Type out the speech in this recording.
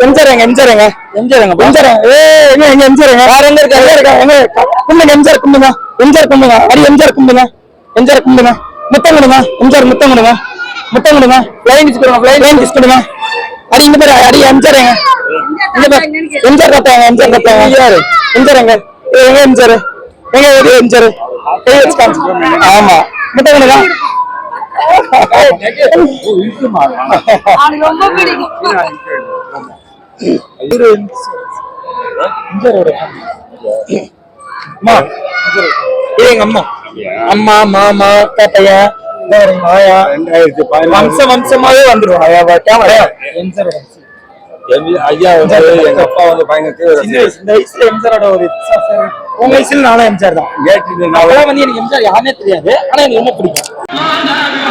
எம்ஜிஆர் எம்ஜிஆர் வேற எங்க இருக்க கும்பிடுங்க எம்ஜிஆர் கும்பிடுங்க அடி எம்ஜிஆர் கும்பிடுங்க முத்தம் கொடுங்க எம்ஜிஆர் முத்தம் கொடுங்க லைன் கிஸ் கொடுங்க அடி இந்த பேர் அடி எம்ஜிஆர் எம்ஜிஆர் கத்தாங்க எம்ஜிஆர் எங்க எம்ஜிஆர் ஆமா முத்தம் கொடுங்க ரொம்ப பிடிக்கும் எங்க அம்மா மாமா தாத்தையா ஆயா வம்சமாவே வந்துடும் ஐயா எங்க அப்பா வந்து பயங்கர இந்த வயசுல எம்ஜிஆரோட ஒரு உங்க வயசுல நானும் எம்ஜிஆர் தான் வந்து எனக்கு எம்ஜிஆர் யாருன்னே தெரியாது ஆனா எனக்கு ரொம்ப பிடிக்கும்